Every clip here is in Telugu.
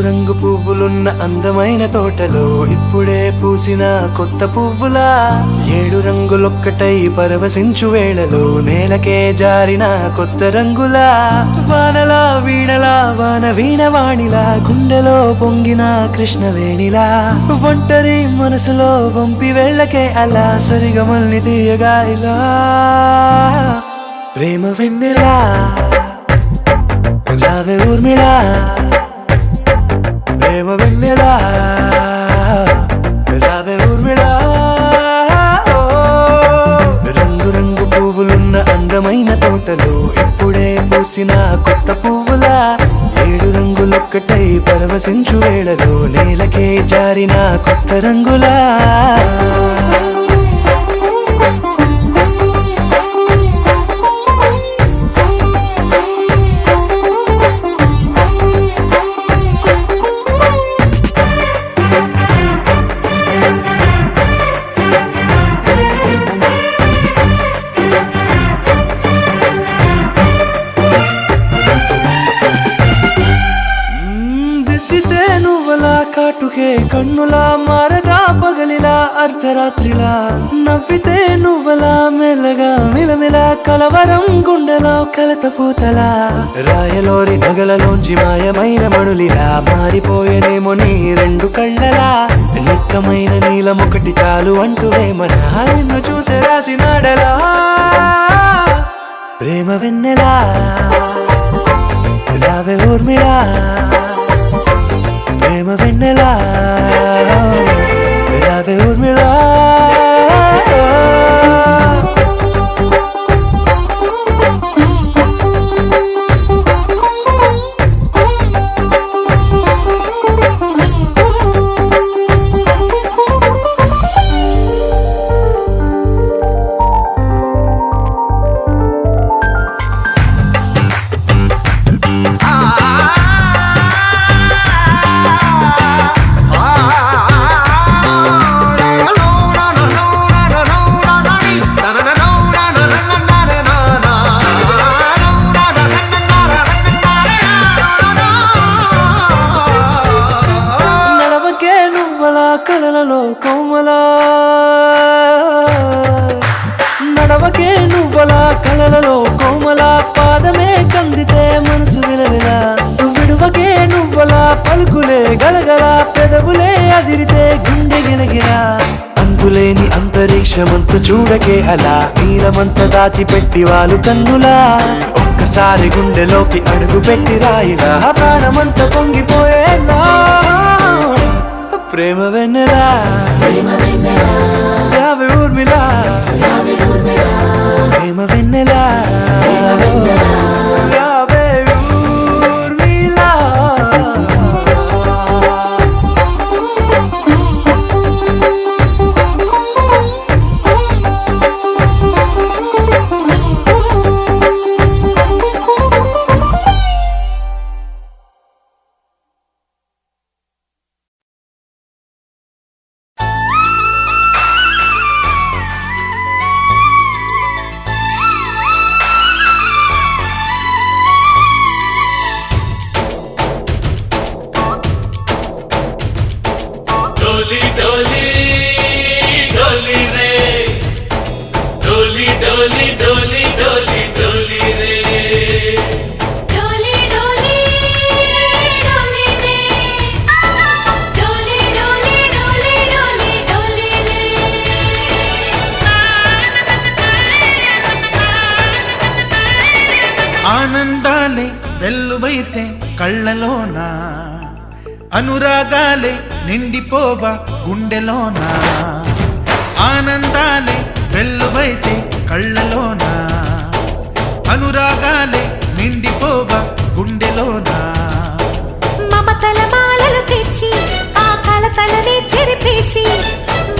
రంగు పువ్వులున్న అందమైన తోటలో ఇప్పుడే పూసిన కొత్త పువ్వులా 7 రంగులొక్కటై పరవశించు వేళలో నేలకే జారిన కొత్త రంగులా వానలా వీణలా వాన వీణవాణిలా గుండెలో పొంగిన కృష్ణవేణిలా ఒంటరి మనసులో వంపి వెళ్ళకే అలా సరిగమల్ని తీయగా ఇలా ప్రేమ వెన్నెలా రావే ఊర్మిళా ప్రేమ వెన్నెలా రావే ఊర్మిళా రంగు రంగు పువ్వులున్న అందమైన తోటలో ఇప్పుడే పూసిన కొత్త పువ్వులా 7 రంగులొక్కటై పరవశించు వేళలో నేలకే జారిన కొత్త రంగులా కాటుకే కన్నులా మారదా పగలిలా అర్ధరాత్రిలా నవ్వితే నువ్వలా మెల్లగా మిలమిలా కలవరం గుండెలో కలత పూతలా రాయలోరి నగలలోంచి మాయమైన మణులిలా మారిపోయేనేమో నీ 2 కళ్ళలా నిక్కమైన నీలమొకటి చాలు అంటూ వేమన నిన్ను చూసే రాసినాడలా ప్రేమ వెన్నెలా రావే ఊర్మిళా ప్రేమ వెన్నెలా రావే ఊర్మిళా కలలలో కోమలా నడవకే నువ్వలా కలలలో కోమలా పాదమే కందితే మనసు విలవిలా విడువకే నువ్వలా పలుకులే గలగల పెదవులే అదిరితే గుండె గిలగిలా అంతులేని అంతరిక్షమంతు చూడకే అలా నీలమంత దాచిపెట్టి వాళ్ళు కన్నులా ఒక్కసారి గుండెలోకి అడుగు పెట్టి రాయిలా ప్రాణమంత పొంగిపోయేలా ప్రేమ వెన్నెలా రావే ఊర్మిళా ప్రేమ వెన్నెలా రావే ఊర్మిళా ఆనందాలే వెల్లువైతే కళ్ళలోనా అనురాగాలే నిండిపోవా గుండెలోనా ఆనందాలే వెల్లువైతే కళ్ళలోనా అనురాగాలే నిండిపోవా గుండెలోనా మమతల మాలలు తెచ్చి ఆ కలతలనే చెరిపేసి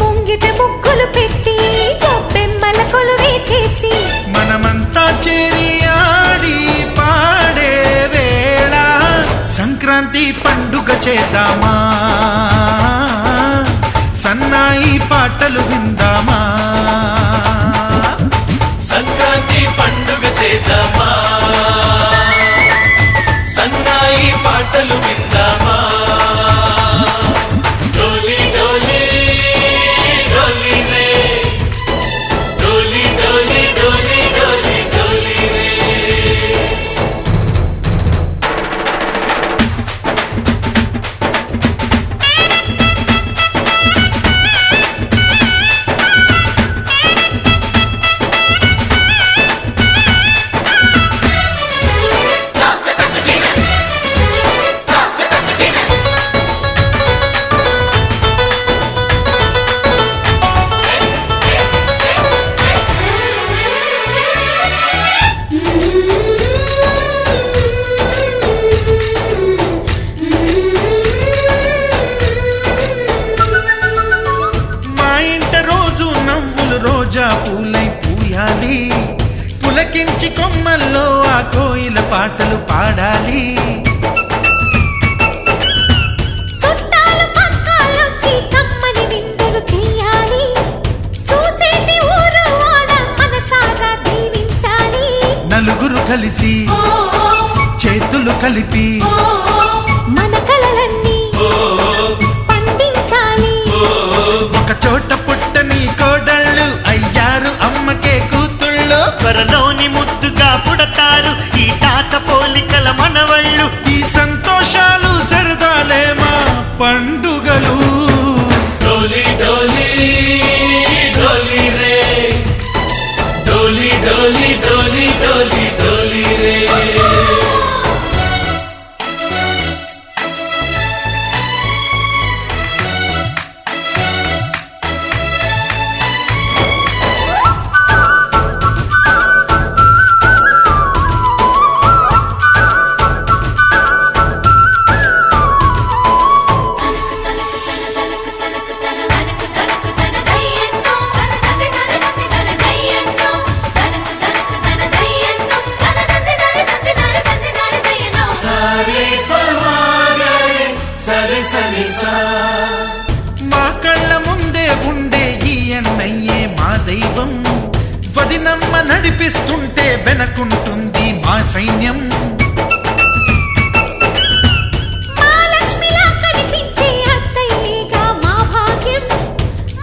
ముంగిట ముగ్గులు పెట్టి గొప్పెమ్మల కొలువే చేసి మనమంతా చేరి ఆడి పాడే వేళ సంక్రాంతి పండుగ చేద్దామా సన్నాయి పాటలు విందామా సంక్రాంతి పండుగ చేద్దామా సన్నాయి పాటలు విందామా పాటలు పాడాలి. చుట్టాలు పక్కాలొచ్చి కమ్మని విందులు చెయ్యాలి. చూసేటి ఊరు వాడ మనసారా దీవించాలి. నలుగురు కలిసి చేతులు కలిపి మన కలలన్నీ పండించాలి. ఒక చోట పుట్టని కోడళ్ళు అయ్యారు అమ్మకే కూతుళ్ళు. త్వరలోని ముద్దుగా పుడతారు ఈ తాత పోలికల మనవళ్ళు. ఈ సంతోషాలు సరదాలే మా పండుగలు. డోలి డోలి డోలి రే డోలి డోలి డోలి డోలి డోలి రే సరి సరి సా మా కళ్ళ ముందే ఉండే ఈ అన్నయ్యే మా దైవం. వదినమ్మ నడిపిస్తుంటే వెనకుంటుంది మా సైన్యం. మా లక్ష్మిలా కనిపించే అత్తయ్యేగా మా భాగ్యం.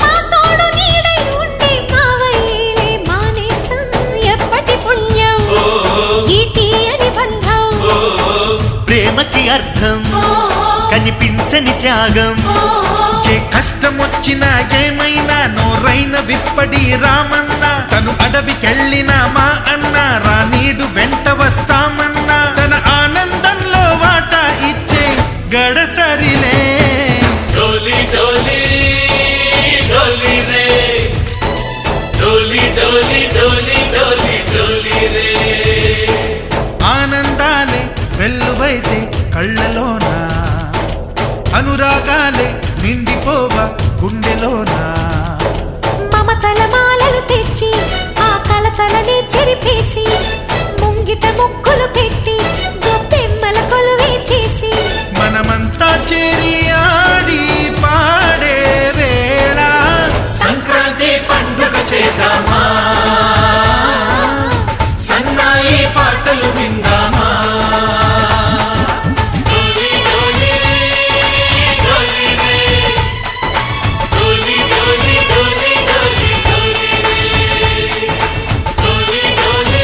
మా తోడు నీడై ఉండే మావయ్యేలే మా నేస్తం. ఎప్పటి పుణ్యం ఈ తీయని బంధం. ప్రేమకి అర్థం కనిపించని త్యాగం. ఏ కష్టం వచ్చినా ఏమైనా నోరైన విప్పడి రామన్న. తను అడవికెళ్ళిన మా అన్న రానీడు వెంట వస్తామన్నా. తన ఆనందంలో వాటా ఇచ్చే గడసరిలే. డోలి డోలి డోలి రే డోలి డోలి డోలి డోలి డోలి రే ఆనందాలే వెల్లువైతే కళ్ళలోనా, అనురాగాలే నిండిపోవ గుండెలోనా. మమతల మాలలు తెచ్చి ఆ కలతలనే చెరిపేసి ముంగిట ముక్కులు పెట్టి గొప్పెమ్మల కొలువే చేసి మనమంతా చేరి ఆడి పాడే వేళ సంక్రాంతి పండుగ చేద్దామా సన్నాయి పాటలు విందామా డోలి డోలి డోలి రే డోలి డోలి డోలి డోలి డోలి రే డోలి డోలి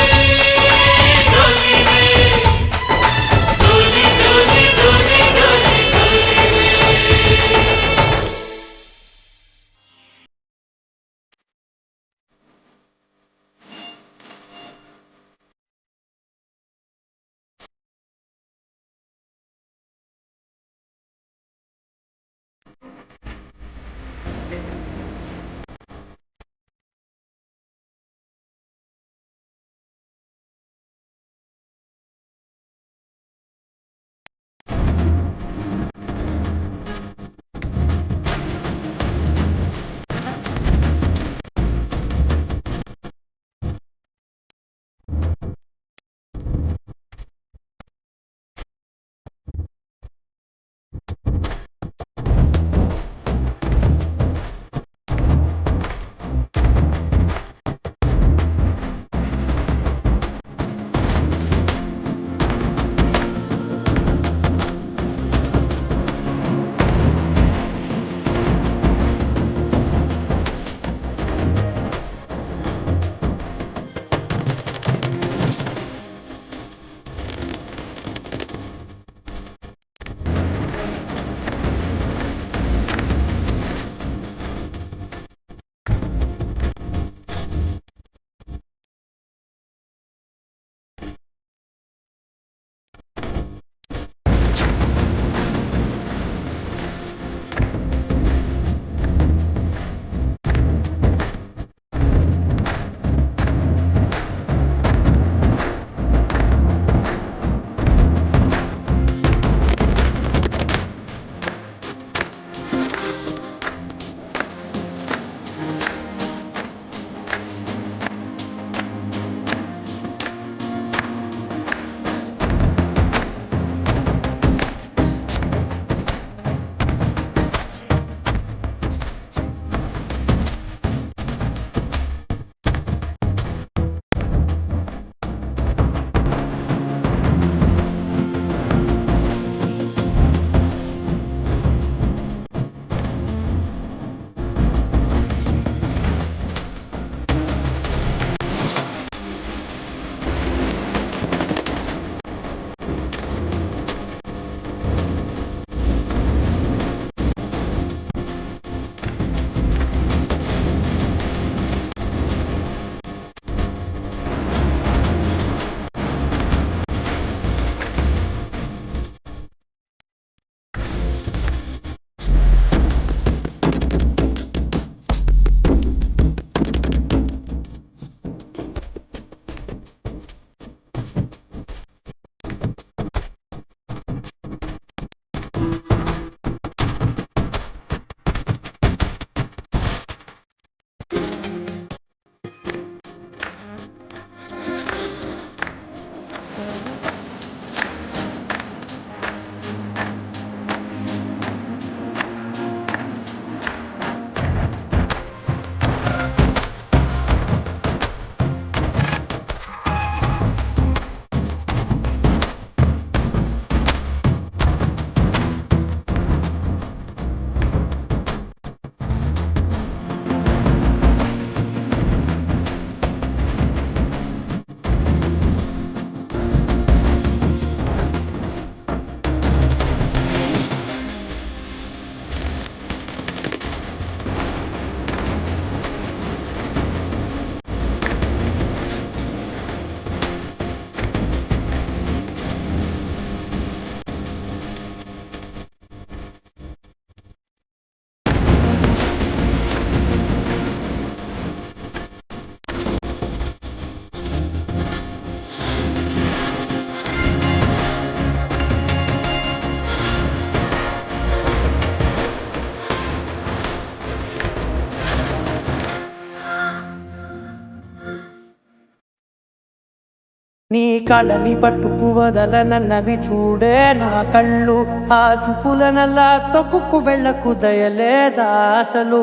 నీ కళ్ళని పట్టుకు వదలనన్నవి చూడే నా కళ్ళు ఆ చూపులనల్లా తొక్కుకు వెళ్ళకు దయలేదా అసలు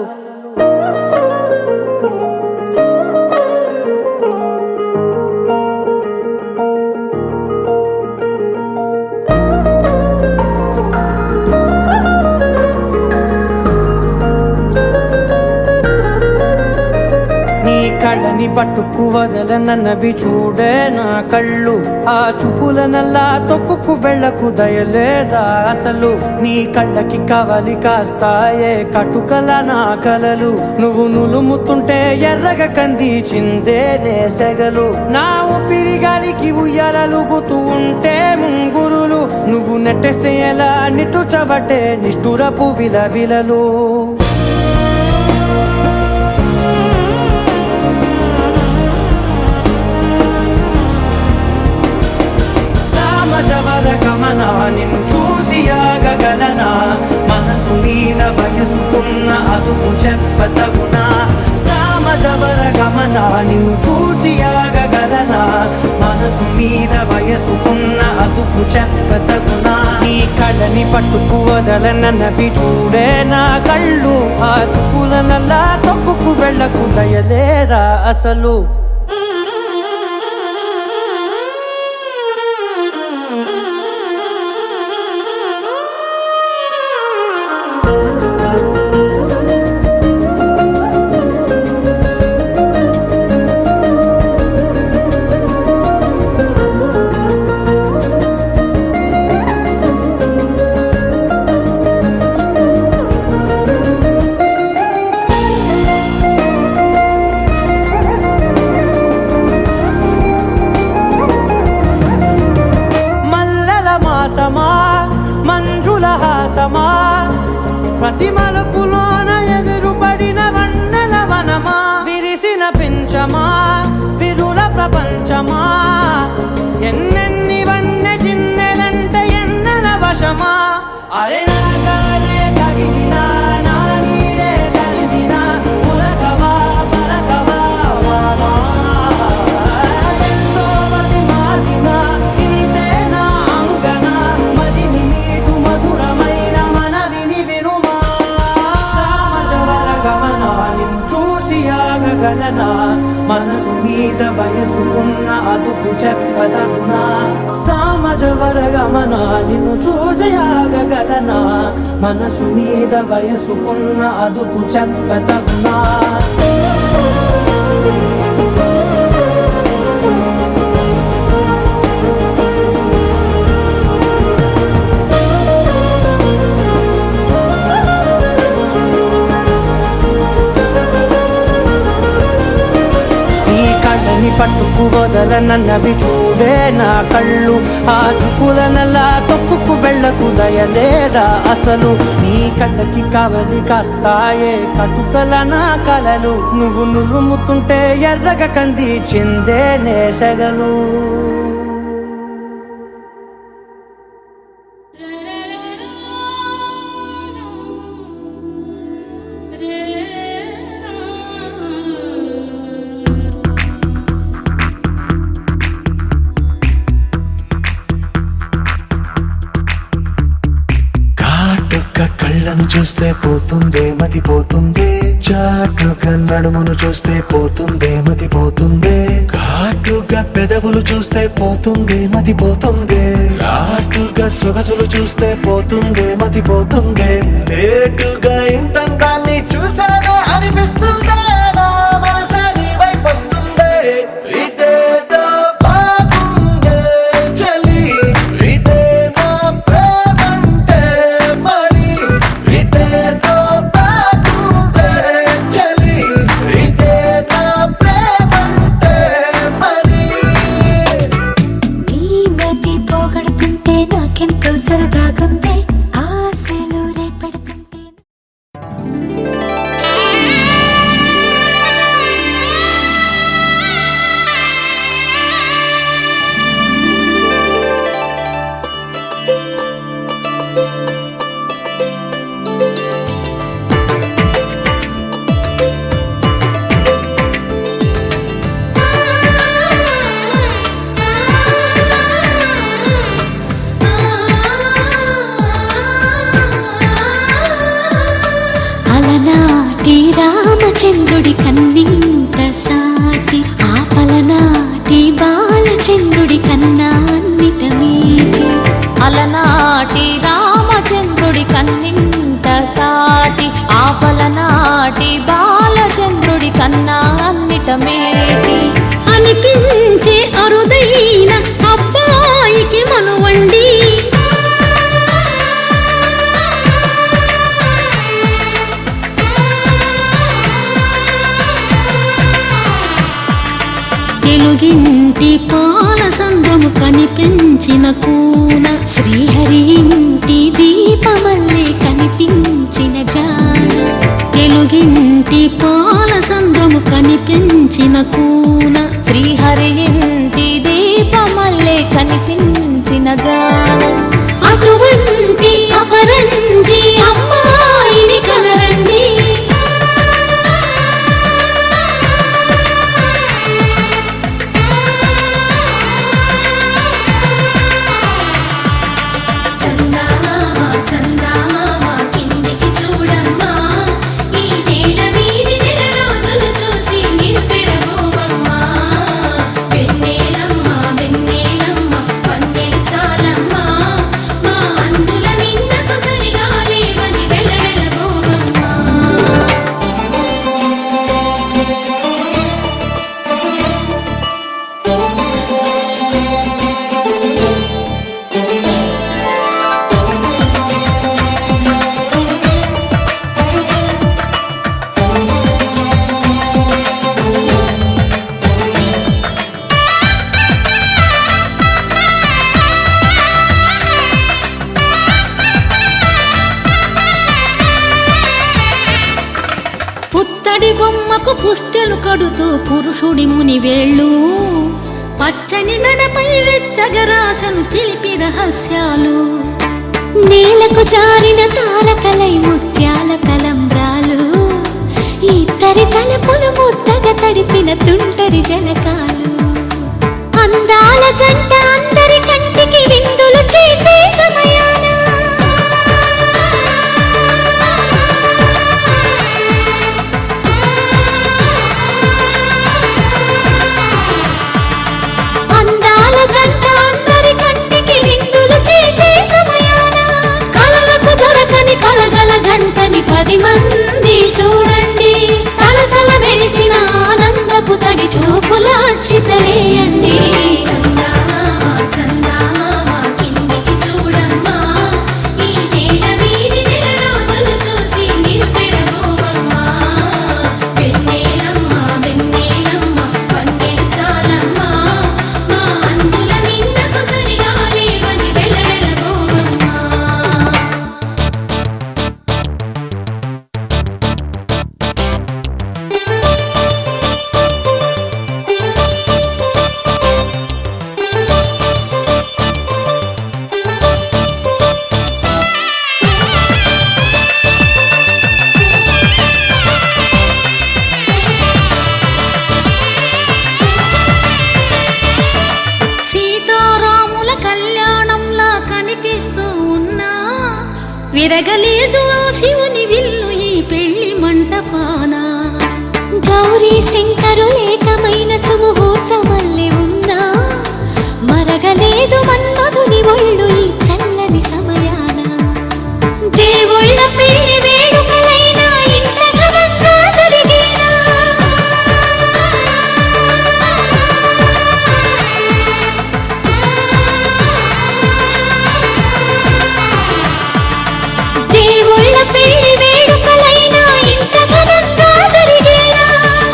కళ్ళని పట్టుకు వదలనన్నవి చూడే నా కళ్ళు ఆ చూపులనల్లా తొక్కుకు వెళ్ళకు దయలేదా అసలు నీ కళ్ళకి కవలి కాస్తాయే కటుకల నా కలలు నువ్వు నులుముతుంటే ఎర్రగ కందిచిందే నేసెగలు నా ఊపిరి గాలికి ఉయ్యాలలుగుతూ ఉంటే ముంగురులు నువ్వు నెట్టేస్తే ఎలా నిట్టుచబట్టే నిష్ఠురపు విలవిలలు గమనా నిన్ను చూసి ఆగగలనా మనసు మీద వయసుకున్న అదుపు చెప్పతగునా సామజవర గమనా నిన్ను చూసి ఆగగలనా మనసు మీద వయసుకున్న అదుపు చెప్పతగునా నీ కళ్ళని పట్టుకు వదలనన్నవి చూడే నా కళ్ళు ఆ చూపులనల్లా తొక్కుకు వెళ్ళకు దయలేరా అసలు మంజుల హాసమా ప్రతి మలుపులోన ఎదురుపడిన వన్నెల వనమా విరిసిన పించమా విరుల ప్రపంచమా ఎన్నెన్ని వన్నె చిన్నెలంటే ఎన్నెల వశమా అరే నాగాలే తగిలినా నా నీడే తరిమినా ఉలకవా పలకవా వామా ఎంతో మతి మాటినా ఇంతే నా అంగన మదిని మీటు మధురమైన మనవిని వినుమా సామజవర గమనా నిన్ను చూసి ఆగగలనా మనసు మీద వయసుకున్న అదుపు చెప్పదగునా సామజవర గమనా నిన్ను చూసి ఆగగలనా మనసు మీద వయసుకున్న అదుపు చెప్పదగునా పట్టుకు వదలనన్నవి చూడే నా కళ్ళు ఆ చూపులనల్లా తొక్కుకు వెళ్ళకు దయలేదా అసలు నీ కళ్ళకి కవలి కాస్తాయే కటుకల నా కలలు నువ్వు నులుముతుంటే ఎర్రగ కందిచిందే నేసెగలు కళ్ళను చూస్తే పోతుందే మతి పోతుందే చాటుగా నడుమును చూస్తే పోతుందే మతి పోతుందే ఘాటుగా పెదవులు చూస్తే పోతుందే మతి పోతుందే రాటుగా సొగసులు చూస్తే పోతుందే మతి పోతుందే లేటుగా ఇంతంతాన్ని చూసానే అనిపిస్తుందే నా మనసే నీ వైపు వస్తుందే ఇదేదో బాగుందే చలి ఇదే నా ప్రేమంటే మరి ఇదేదో బాగుందే చలి ఇదే నా ప్రేమంటే మరి నీ మతి పోగొడుతుంటే నాకెంతో సరదాగుంది ఆశలు రేపెడుతుంటే రామచంద్రుడి కన్నింత సాటి ఆపలనాటి బాలచంద్రుడి కన్నా అన్నిట మీటి అలనాటి రామచంద్రుడి కన్నింత సాటి ఆపలనాటి బాలచంద్రుడి కన్నా అన్నిట మేటి అనిపించే అరుదైన అబ్బాయికి మనువండి తెలుగింటి పాల సంద్రము కనిపించిన కూన శ్రీహరి ఇంటి దీపమల్లే కనిపించిన జాన తెలుగింటి పాల సంద్రము కనిపించిన కూన శ్రీహరి ఇంటి దీపమల్లే కనిపించిన గానం అటువంటి అపరంజి అమ్మాయిని కనరండి పుత్తడి బొమ్మకు పుస్తెలు కడుతూ పురుషుడి ముని వేళ్ళు పచ్చని నడపై వెచ్చగరాసను చిలిపి రహస్యాలు నేలకు జారిన తారకలై ముత్యాల తలంబ్రాలు ఇద్దరి తలపులు ముద్దగా తడిపిన తుంటరి జలకాలు అందాల జంట అందరి కంటికి విందులు చేసే సమయాన అందాల జంట అందరి కంటికి విందులు చేసే సమయాన కలలకు దొరకని కలగల జంటని 10 మంది చూడండి తలతల మెరిసిన ఆనందపు తడి చూపుల అక్షితలేయండి విరగలేదు శివుని విల్లు ఈ పెళ్లి మంటపాన గౌరీ శంకరు ఏకమైన సుముహూర్తమల్లె ఉన్నా మరగలేదు మన్మధుని ఒళ్ళు ఈ చల్లని సమయాన దేవుళ్ళ పెళ్లి వేడుకలైనా ఇంత ఘనంగా జరిగేనా దేవుళ్ళ పెళ్లి వేడుకలైనా ఇంత ఘనంగా జరిగేనా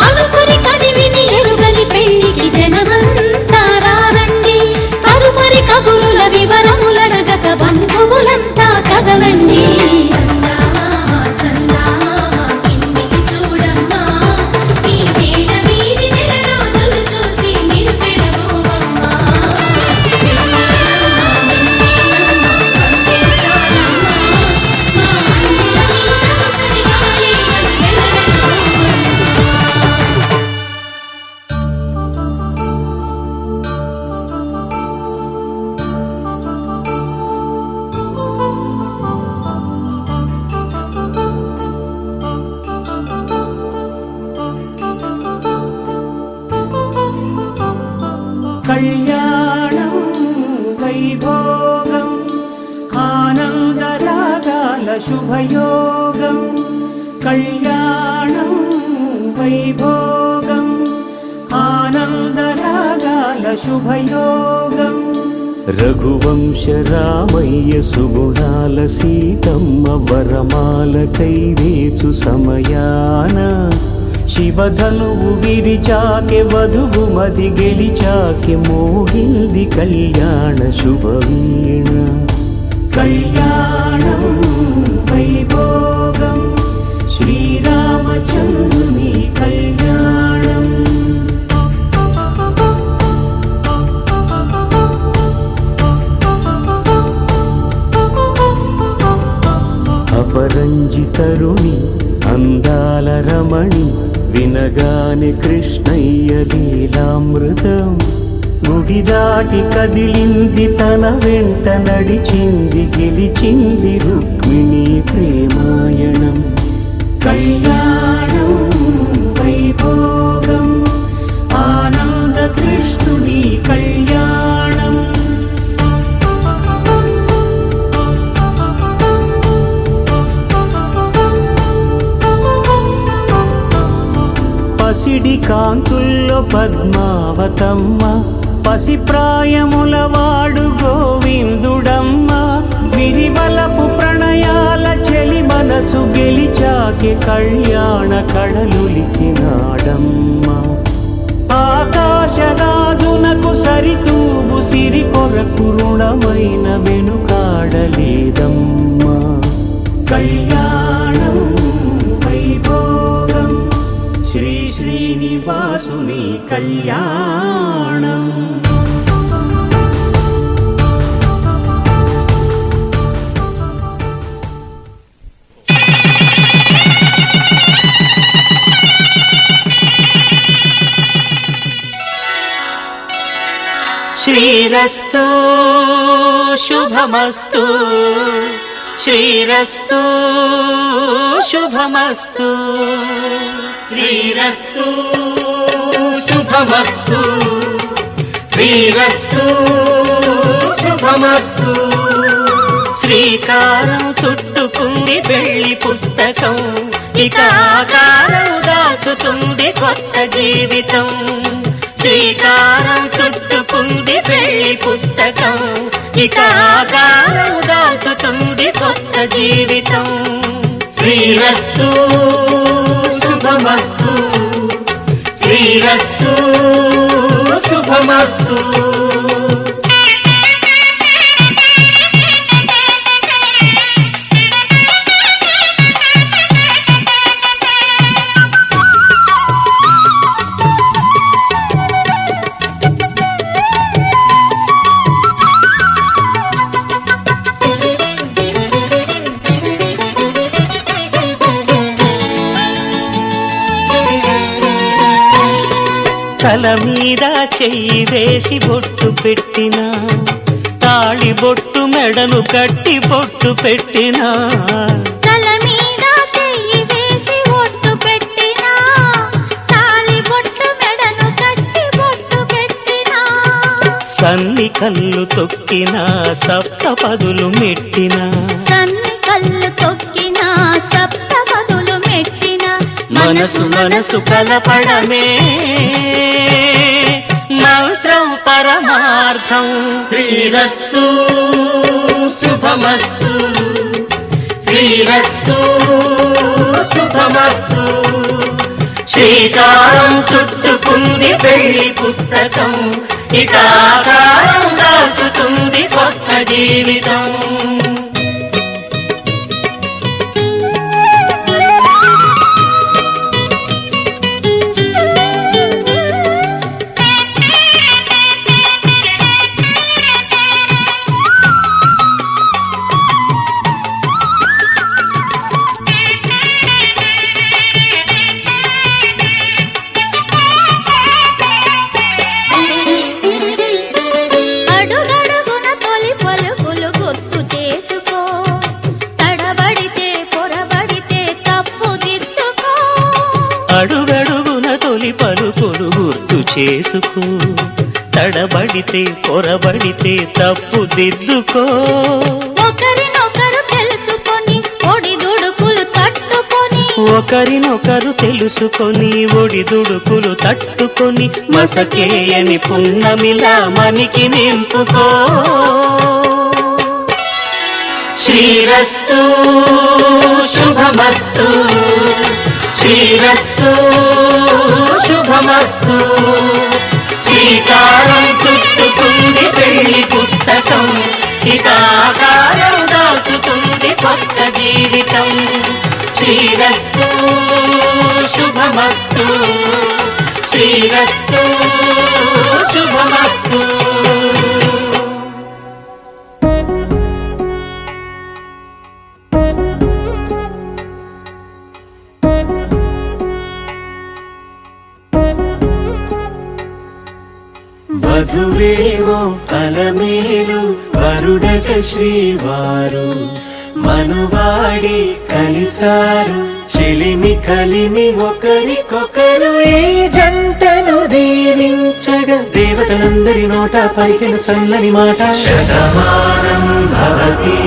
అనుకుని కదివిని ఎరుగని పెళ్లికి జన కళ్యాణం వైభోగం ఆనందరాగాల శుభయోగం కళ్యాణం వైభోగం ఆనందరాగాల శుభయోగం రఘువంశ రామయ్య సుగుణాల సీతమ్మ వరమాల కైవేచు సమయాన శివధనువు విరిచాకె వధువు మది గెలిచాకె మోగింది కళ్యాణ శుభవీణ కళ్యాణం వైభోగం శ్రీరామచంద్రుని కళ్యాణం అపరంజి తరుణి అందాల రమణి వినగానే కృష్ణయ్య లీలామృతం గుడి దాటి కదిలింది తన వెంట నడిచింది గెలిచింది రుక్మిణి ప్రేమాయణం కళ్యాణం వైభోగం ఆనంద కృష్ణుని కళ్యాణం పసిడి కాంతుల్లో పద్మావతమ్మ పసిప్రాయముల వాడు గోవిందుడమ్మ విరివలపు ప్రణయాల చెలి మనసు గెలిచాకే కళ్యాణ కళలులికినాడమ్మ ఆకాశరాజునకు సరితూగు సిరి కొరకు రుణమైన వెనుకాడలేదమ్మా కళ్యాణం వైభోగం శ్రీ శ్రీనివాసుని కళ్యాణం శ్రీరస్తు శుభమస్తు శ్రీరస్తు శుభమస్తు శ్రీరస్తు శుభమస్తు శ్రీరస్తు శుభమస్తు శ్రీకారం చుట్టుకుంది పెళ్లి పుస్తకం ఇక ఆకారం దాచుతుంది కొత్త జీవితం శ్రీకారం చుట్టుకుంది పెళ్లి పుస్తకం ఇక ఆకారం దాచుతుంది కొత్త జీవితం శ్రీరస్తు శుభమస్తు శ్రీరస్తు శుభమస్తు తల మీద చెయ్యి వేసి బొట్టు పెట్టినా తాళి బొట్టు మెడను కట్టి బొట్టు పెట్టినా తల మీద చెయ్యి వేసి ఒట్టు పెట్టినా తాళి బొట్టు మెడను కట్టి బొట్టు పెట్టినా సన్ని కళ్ళు తొక్కినా సప్త పదులు మెట్టినా సన్ని కళ్ళు తొక్కినా సప్త పదులు మెట్టినా మనసు మనసు కలపడమే మంత్రం పరమార్థం శ్రీరస్తు శుభమస్తు శ్రీరస్తు శుభమస్తు శ్రీకారం చుట్టుకుంది పెళ్లి పుస్తకం ఇక ఆకారం దాచుతుంది కొత్త జీవితం అడుగడుగున తొలి పలుకులు గుర్తు చేసుకో తడబడితే పొరబడితే తప్పు దిద్దుకో అడుగడుగున తొలి పలుకులు గుర్తు చేసుకో తడబడితే పొరబడితే తప్పు దిద్దుకో. ఒకరినొకరు తెలుసుకొని ఒడిదుడుకులు తట్టుకొని ఒకరినొకరు తెలుసుకొని ఒడిదుడుకులు తట్టుకొని మసకేయని పున్నమిలా మనికి నింపుకో. శ్రీరస్తు శుభమస్తు శ్రీరస్తు శుభమస్తు. శ్రీకారం చుట్టుకుంది పెళ్లి పుస్తకం, ఇక ఆకారం దాచుతుంది కొత్త జీవితం. శ్రీరస్తు శుభమస్తు శ్రీరస్తు శుభమస్తు. వధువేమో అలమేలు వరుడట శ్రీవారు, మనువాడి కలిసారు చెలిమి కలిమి ఒకరికొకరు. ఈ జంటను దీవించగా దేవతలందరి నోట పలికిన చల్లని మాట. శతమానం భవతి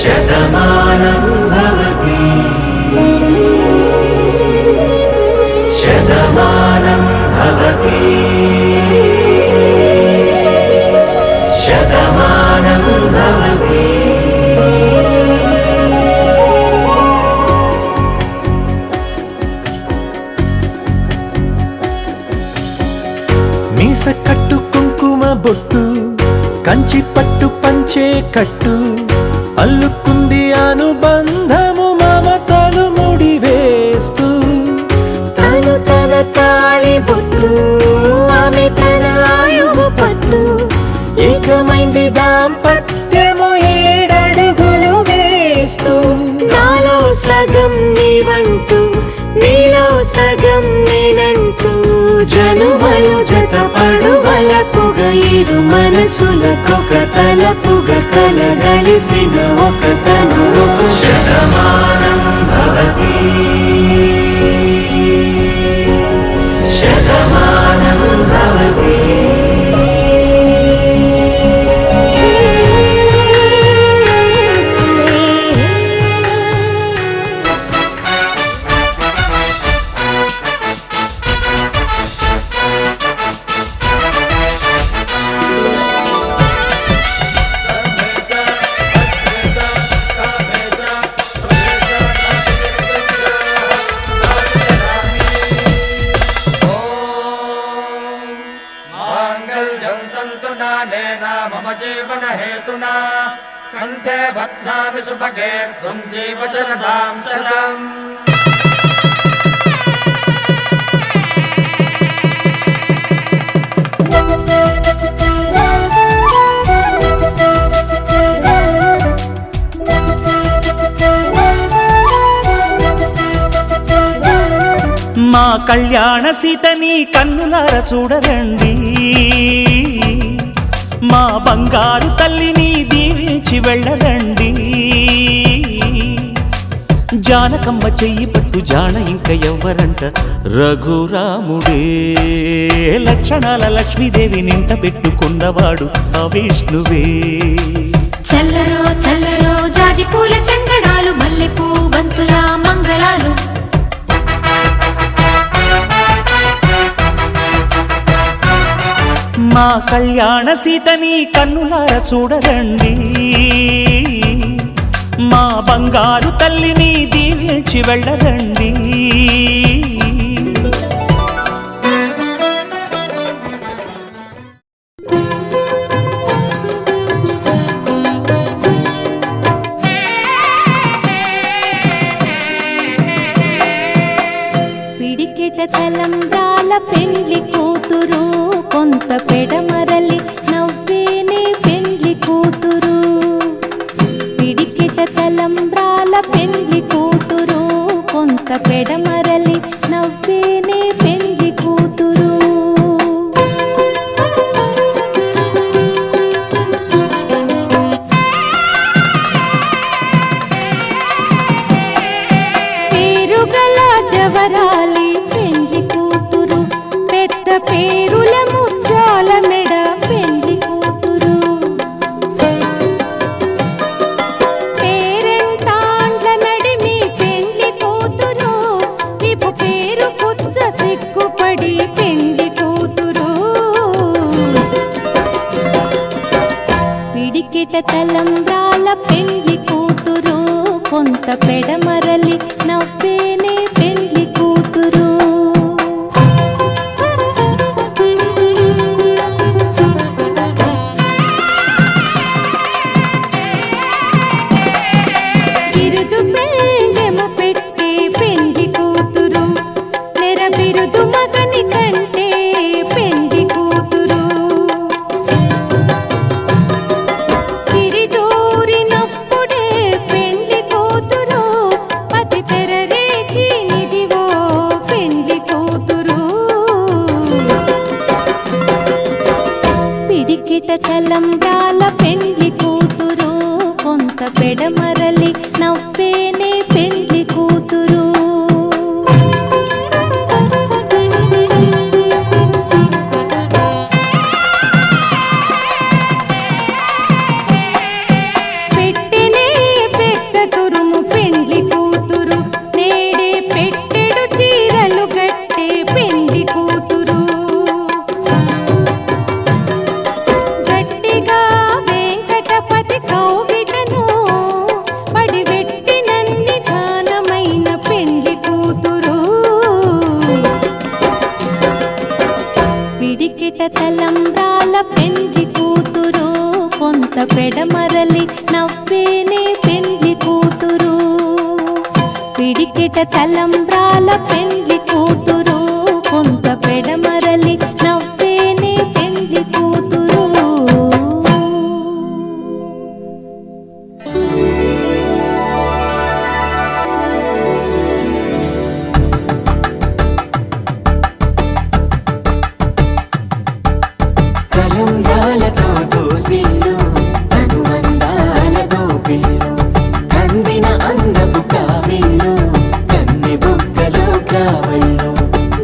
శతమానం భవతి శతమానం భవతి శతమానం భవతి. మీస కట్టు కుంకుమ బొట్టు కంచి పట్టు పంచే కట్టు అల్లుకుంది అనుబంధము మమతలు ముడివేస్తూ. తను తన తాళి బొట్టు ఆమె తన ఆయువు పట్టు, ఏకమైంది దాంపత్యము 7 అడుగులు వేస్తూ. నాలో సగం నీవంటూ నీలో సగం నేనంటూ జనుమలు జత పడువలపుగ ఇరు మనసులకొక తలపుగ కలగలిసిన ఒక తను. శతమానం భవతి శతమానం భవతి. కంఠే భద్నామి సుభగే త్వం జీవ శరదాం శతం. మా కళ్యాణ సీతని కన్నులార చూడరండి, మా బంగారు తల్లిని దీవించి వెళ్ళరండి. జానకమ్మ చెయ్యి పట్టు జాన ఇంక ఎవ్వరంట, రఘురాముడే లక్షణాల లక్ష్మీదేవి నింట పెట్టుకున్నవాడు ఆ విష్ణువే. చల్లరో చల్లరో జాజి పూల చందనాలు మల్లెపూ బంతుల మంగళాలు. మా కళ్యాణ సీతని కన్నులార చూడరండి, మా బంగారు తల్లిని దీవించి వెళ్ళరండి. పిడికెట తలంబ్రాల పెండ్లి కూతురు, కొంత పెడమరలి నవ్వేనే పెండ్లి కూతురు. పిడికెట తలంబ్రాల పెండ్లి కూతురు, కొంత పెడమరలి నవ్వేనే పెండ్లి కూతురు. పేరుగల జవరాలి పెండ్లి కూతురు, పేరుల ముత్యాల మెడ పెండ్లి కూతురు పేరెంటాండ్ల నడిమి పెండ్లి కూతురు విపు పేరు పుచ్చ సిగ్గుపడి పెండ్లి కూతురు పిడికిట తలంబ్రాల పెండ్లి కూతురు కొంత పెడమరలి నవ్వేనే పెండ్లి కూతురు బిరుదు పెండెమ పెట్టే పెండ్లి కూతురు నెర బిరుదు మగని కంటే పెండ్లి కూతురు సిరిదూరినప్పుడే పెండ్లి కూతురు పతి పెరరేచి నిదివో పెండ్లి కూతురు పిడికిట తలంబ్రాల పెండ్లి కూతురు కొంత పెడమరలి నవ్వేనే పెండ్లి కూతురు పెట్టెనే పెద్ద తురుము పెండ్లి కూతురు నేడే పెట్టెడు చీరలు గట్టే పెండ్లి కూతురు గట్టిగా వెంకటపతి కౌగిటను పడివెట్టినన్ని దానమైన పెండ్లి కూతురు పిడికిట తలంబ్రాల పెండ్లి కూతురు కొంత పెడమరలి నవ్వేనే పెండ్లి కూతురు పిడికిట తలంబ్రాల పెండ్లి కూతురు కొంత పెడమరలి నవ్వేనే పెండ్లి కూతురు కలంబ్రాలతో దోసిళ్ళు అనుబంధాలతో పిల్లు కందిన అందపు కావిళ్ళు కన్నె బుగ్గలో క్రావళ్ళు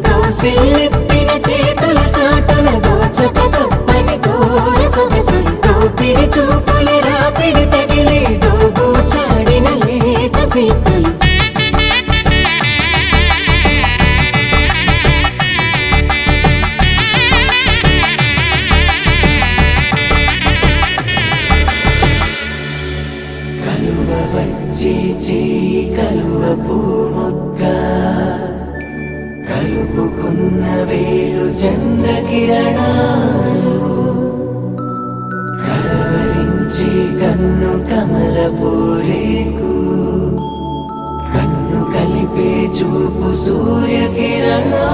దోసిళ్ళెత్తిన చేతుల చాటున దోచక తప్పని దూర సొగసులు దోపిడి చూపుల రాపిడి తగిలి దోబూచాడిన లేత సీపులు కలువ వచ్చి చేయి కలువ పూమొక్క కలుపుకున్న వేలు చంద్రకిరణాలు కలవరించి కన్ను కమల పూరేకు కన్ను కలిపే చూపు సూర్యకిరణాలు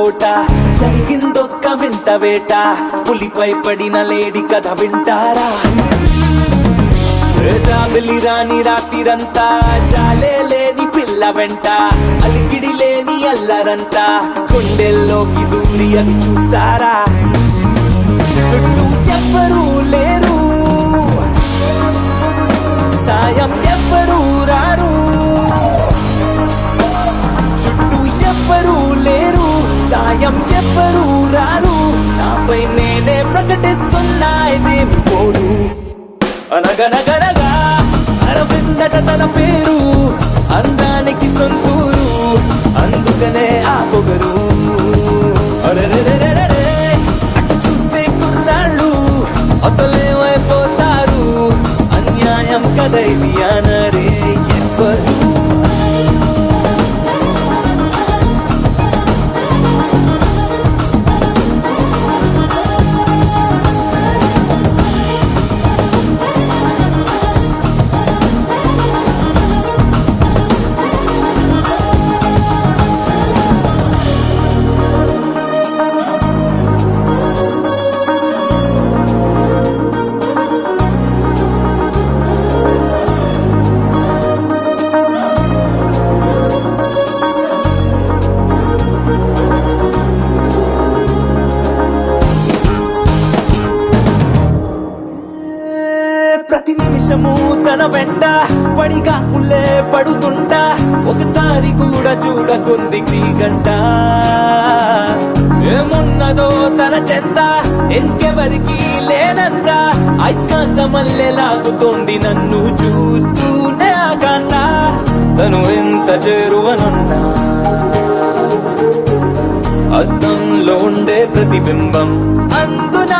తోట జరిగిందొక్క వింత వేట పులిపై పడిన లేడి కథ వింటారా జాబిలి రాని రాత్రిరంతా జాలే లేని పిల్ల వెంట అలికిడి లేని అల్లరంతా గుండెల్లోకి దూరి అది చూస్తారా చుట్టూ ఎవ్వరూ లేరు సాయం ఎవ్వరూ రారు చుట్టూ ఎవ్వరూ లేరు సాయం ఎవ్వరూ రారు నాపై నేనే ప్రకటిస్తున్నా ఇదేమి పోరు అనగనగనగా అరవిందట తన పేరు అందానికి సొంతూరు అందుకనే ఆ పొగరు అరెరెరెరెరె అటు చూస్తే కుర్రాళ్ళు అసలేమైపోతారు అన్యాయం కదైది అనరే ఎవ్వరు ప్రతి నిమిషము తన వెంట పడిగా పుల్లే పడుతుంటా ఒకసారి కూడా చూడకుంది గంట ఏమున్నదో తన చెంత ఇంకెవరికి లేనంత అయస్కాంత మల్లె లాగుతోంది నన్ను చూస్తూనే ఆకాంత తను ఎంత చేరువనున్నా అద్దంలో ఉండే ప్రతిబింబం అందున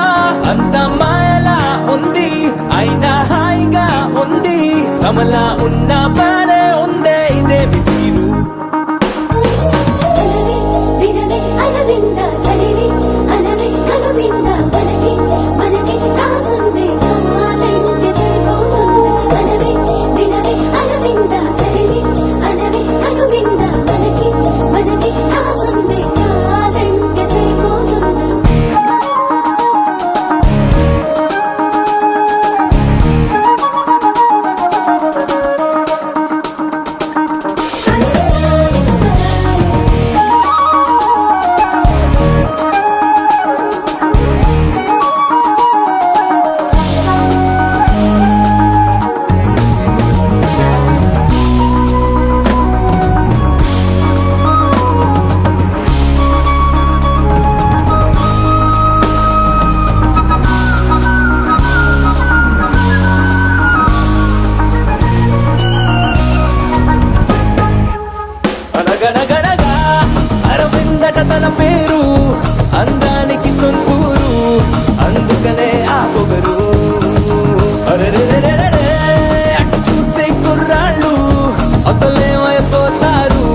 అంత మాయలా ఉంది అయినా హాయిగా ఉంది కమలా ఉన్న బానే ఉందే ఇదేమి తీరు అనగనగనగా అరవిందట తన పేరు అందానికి సొంతూరు అందుకనే ఆ పొగరు అరెరెరెరెరె అటు చూస్తే కుర్రాళ్ళు అసలేమైపోతారు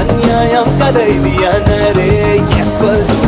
అన్యాయం కదైది అనరే ఎవ్వరు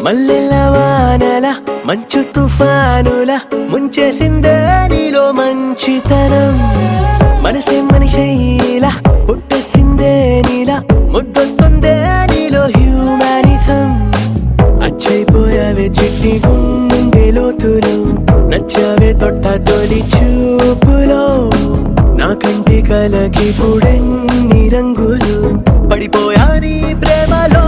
మల్లెల వానల మంచు తుఫానుల ముంచేసిందే నీలో మంచితనం మనసే మనిషైలా పుట్టేసిందే నీలా ముద్దొస్తుందే నీలో హ్యూమానిజం అచ్చైపోయావే చిట్టి గుండె లోతులు నచ్చావే తొట్ట తొలి చూపులో నాకంటి కలకి పుడెన్ని రంగులు పడిపోయా నీ ప్రేమలో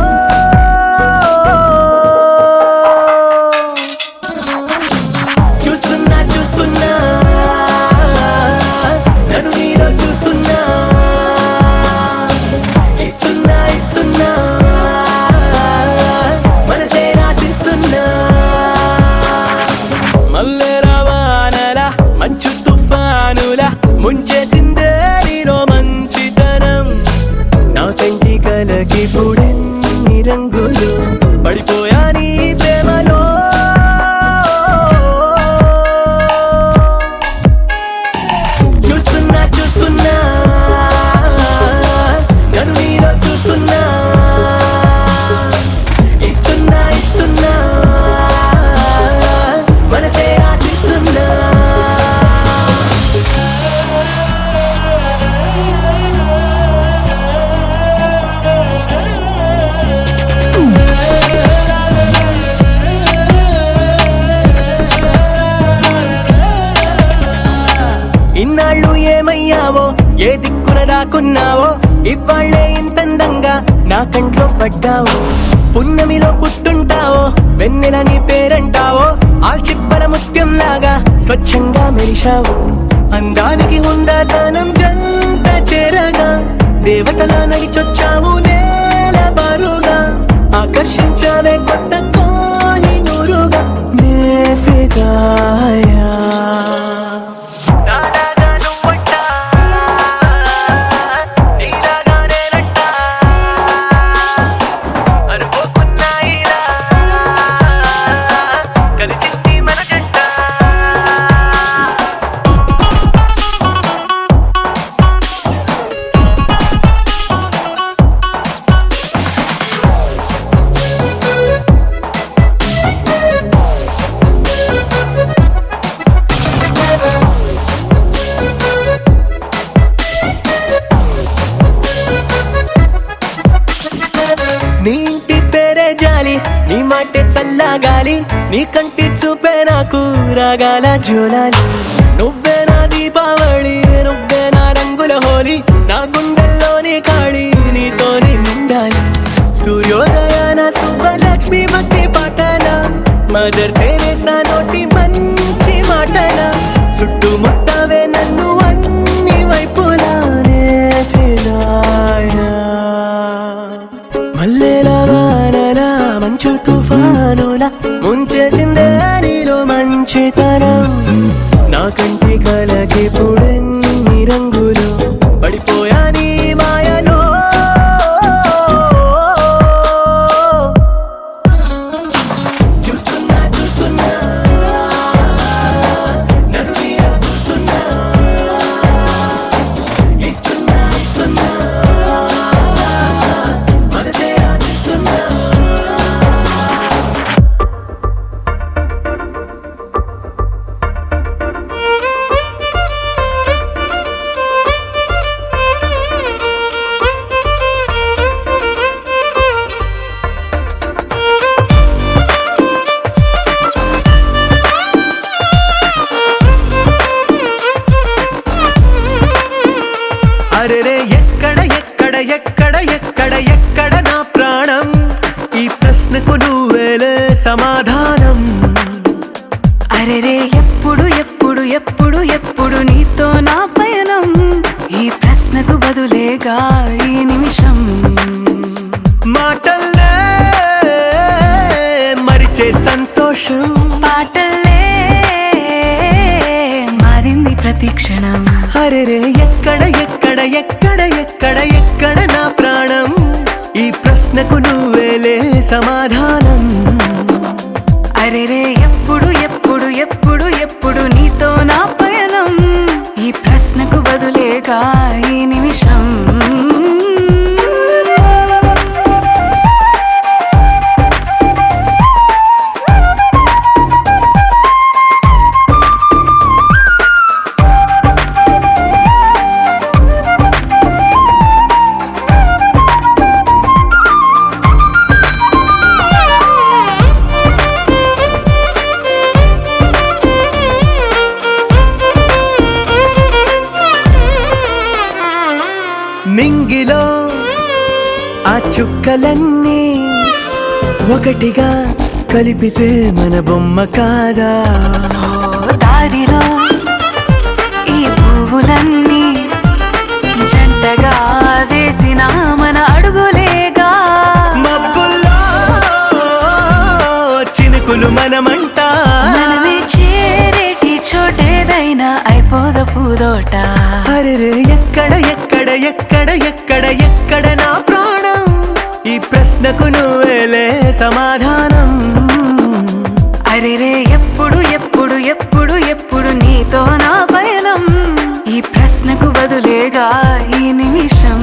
కలకి పుడెన్ని రంగులు పడిపోయా నీ ప్రేమలో చూస్తున్నా చూస్తున్నా నన్ను నీలో చూస్తున్నా ఇస్తున్నా ఇస్తున్నా మనసే ఆశిస్తున్నా ఇన్నాళ్ళు ఏమయ్యావో ఏ దిక్కున దాక్కున్నావో ఇవాళ్లే ఇంతందంగా నా కంట్లో పడ్డావు పున్నమిలో పుట్టుంటావో వెన్నెల నీ పేరంటావో ఆల్చిప్పల ముత్యం లాగా స్వచ్ఛంగా మెరిశావు అందానికి ఉందాదనం జంట చేరగా దేవతలా నడిచొచ్చావు నేల బారుగా ఆకర్షించావే కొత్త కోని నూరుగా నే ఫిదాయా నీ ఇంటి పేరే జాలి నీ మాటే చల్లగాలి నీ కంటి చూపే నాకు రాగాల జోలాలి నువ్వే నా దీపావళి నువ్వే నా రంగుల హోలీ నా గుండెల్లోని కాళి నీతోనే నిండాలి సూర్యోదయాన శుభలక్ష్మి భక్తి పాటల మదర్ తెరేసా నోటి మంచి మాటల చుట్టుముట్టవే నన్ను అన్ని వైపులానే ఫిదాయా మల్లెల వానల మంచు తుఫానుల ముంచేసిందే నీలో మంచితనం నా కంటి కలకి పుడెన్ని రంగులు పడిపోయా నీ మాయలో చూస్తున్నా చూస్తున్నా నన్ను నీలో చూస్తున్నా ఇస్తున్నా ఇస్తున్నా మనసే ఆశిస్తున్నా అరెరే ఎక్కడ ఎక్కడ ఎక్కడ ఎక్కడ ఎక్కడ నా ప్రాణం ఈ ప్రశ్నకు నువ్వేలే సమాధానం అరెరే ఎప్పుడు ఎప్పుడు ఎప్పుడు ఎప్పుడు నీతో నా పయనం ఈ ప్రశ్నకు బదులేగా ఈ నిమిషం మాటల్లే మరిచే సంతోషం పాటల్లే మారింది ప్రతి క్షణం అరెరే ఎక్కడ ఎక్కడ ఎక్కడ ఎక్కడ ఎక్కడ నా ప్రాణం ఈ ప్రశ్నకు నువ్వేలే సమాధానం అరెరే ఎప్పుడు ఎప్పుడు ఎప్పుడు ఎప్పుడు నీతో నా పయనం ఈ ప్రశ్నకు బదులేగా ఈ నిమిషం మింగిలో ఆ చుక్కలన్నీ ఒకటిగా కలిపితే మన బొమ్మ కాదా దారిలో ఈ పువ్వులన్నీ జంటగా వేసిన మన అడుగులేగా మబ్బుల్లో చినుకులు మనమంట మనమే చేరేటి చోటేదైనా అయిపోద పూదోట అరెరే ఎక్కడ ఎక్కడ ఎక్కడ ఎక్కడ ఎక్కడ నా ప్రాణం ఈ ప్రశ్నకు నువ్వేలే సమాధానం. అరే రే ఎప్పుడు ఎప్పుడు ఎప్పుడు ఎప్పుడు నీతో నా పయనం, ఈ ప్రశ్నకు బదులేగా ఈ నిమిషం.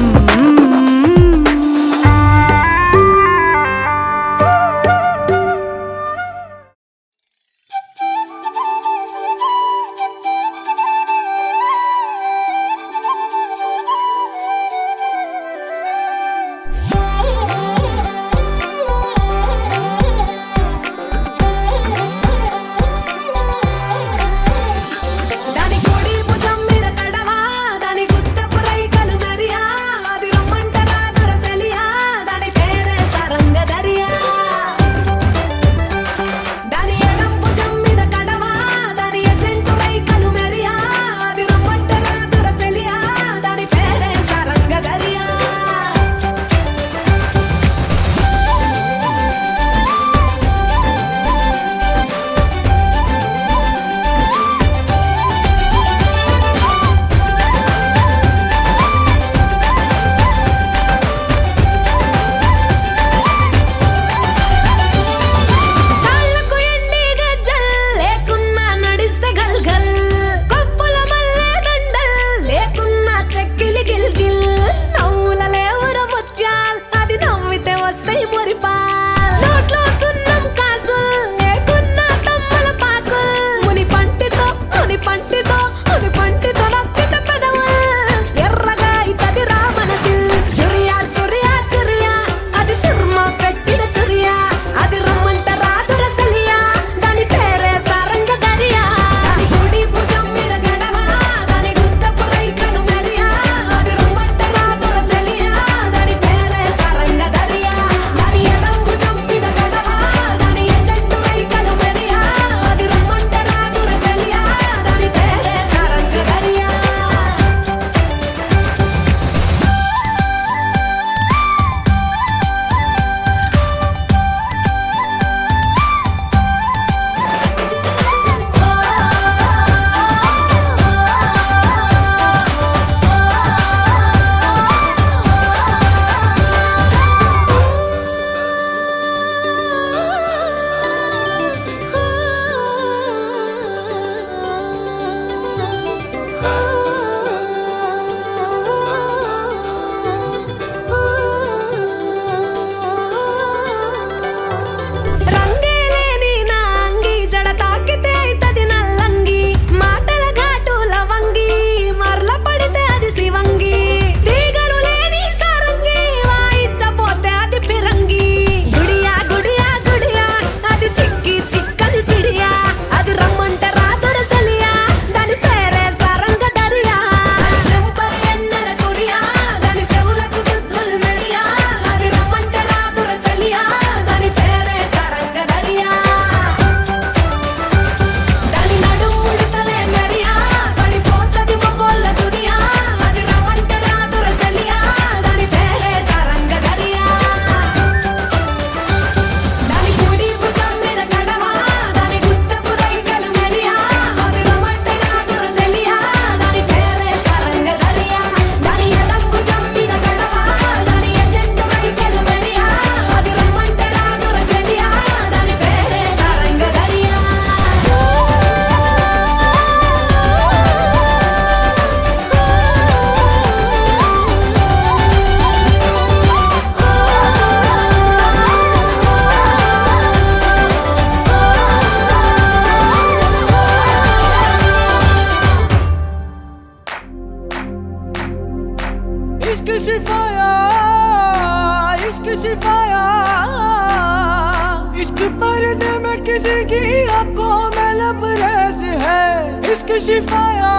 शिफाया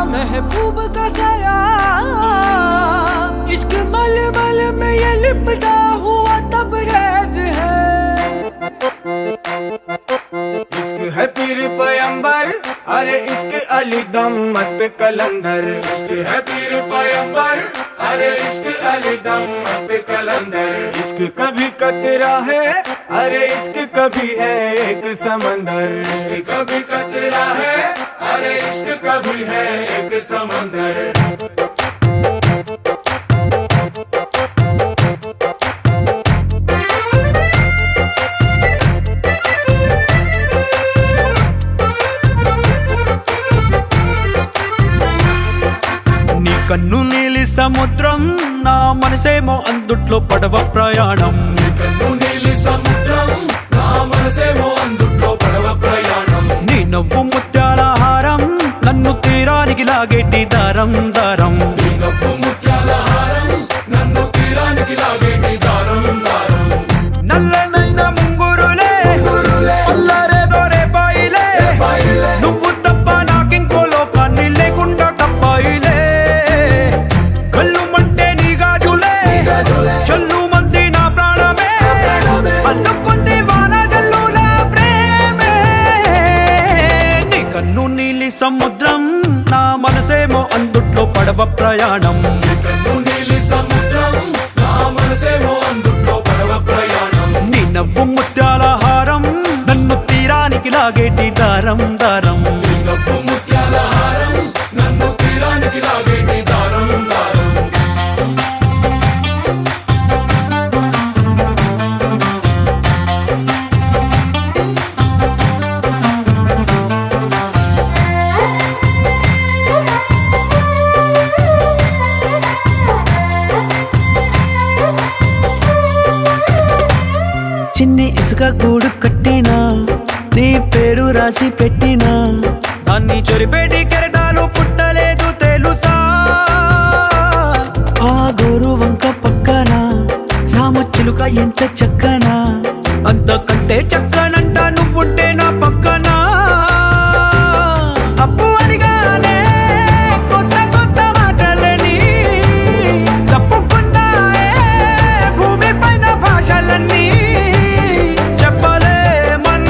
महबूब का साया इश्क मलमल में ये लिपटा हुआ तबरेज है। इश्क है पीर पैगंबर अरे इश्क अली दम मस्त कलंदर। इश्क है पीर पैगंबर अरे इश्क अली दम मस्त कलंदर। इश्क कभी कतरा है अरे इश्क कभी है एक समंदर। इश्क कभी कतरा है अरे इश्क कभी है एक समंदर। కన్ను నీలి సముద్రం నా మనసేమో అందుట్లో పడవ ప్రయాణం. కన్ను నీలి సముద్రం నా మనసేమో అందుట్లో పడవ ప్రయాణం. నీ నవ్వు ముత్యాల హారం నన్ను తీరానికి లాగేటి దారం దారం. నీ నవ్వు ముత్యాల హారం నన్ను తీరానికి లాగేటి దారం దారం. నల్లనైన ముంగురులే అల్లారేదో రేపాయిలే, నువ్వు తప్ప నాకింకో లోకాన్ని లేకుండా తప్పాయిలే. కళ్ళు మంటే నీ గాజులే చల్లు మంది నా ప్రాణమే, అల్లుకుంది వాన జల్లుల ప్రేమే. నీ కన్ను నీలి సముద్రం నా మనసేమో అందుట్లో పడవ ప్రయాణం. కన్ను నీలి సముద్రం నా మనసేమో అందుట్లో పడవ ప్రయాణం. నీ నవ్వు ముత్యాల హారం నన్ను తీరానికి లాగేటి దారం దారం. నీ నవ్వు ముత్యాల హారం నన్ను తీరానికి లాగేటి దారం దారం. చిన్ని ఇసుక గూడు కట్టినా నీ పేరు రాసి పెట్టినా, దాన్ని చొరిపేటి కెరటాలు పుట్టలేదు తెలుసా. ఆ గోరు వంక పక్కన రామచిలుక ఎంత చక్కనా, అంతకంటే చక్కనంట నువ్వుంటే నా పక్కన. అప్పు అడిగానే కొత్త కొత్త మాటలని, తప్పుకున్నాయే భూమి పైన భాషలన్నీ. చెప్పలేమన్నాయే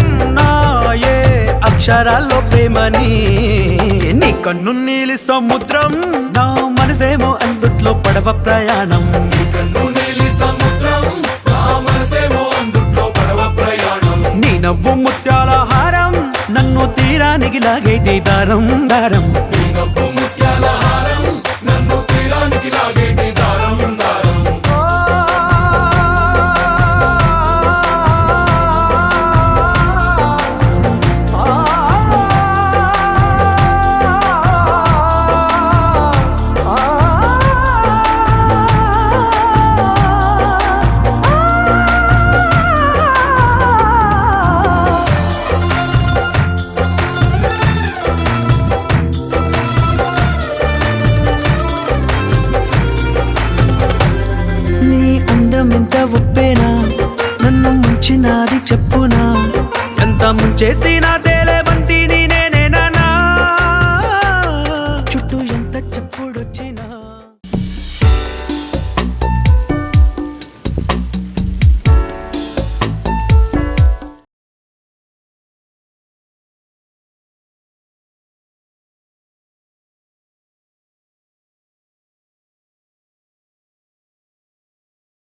అక్షరాల్లో ప్రేమని. నీ కన్ను నీలి సముద్రం నా మనసేమో అందుట్లో పడవ ప్రయాణం. కన్ను నీలి సముద్రం నా మనసేమో అందుట్లో పడవ ప్రయాణం. నీ నవ్వు ముత్యాల హారం నన్ను తీరానికి లాగేటి దారం దారం. నీ నవ్వు ముత్యాల హారం నన్ను తీరానికి లాగేటి దారం దారం. నీ అందం ఎంత ఒప్పేనా, నన్ను ముంచినాది చెప్పునా. ఎంత ముంచేసినా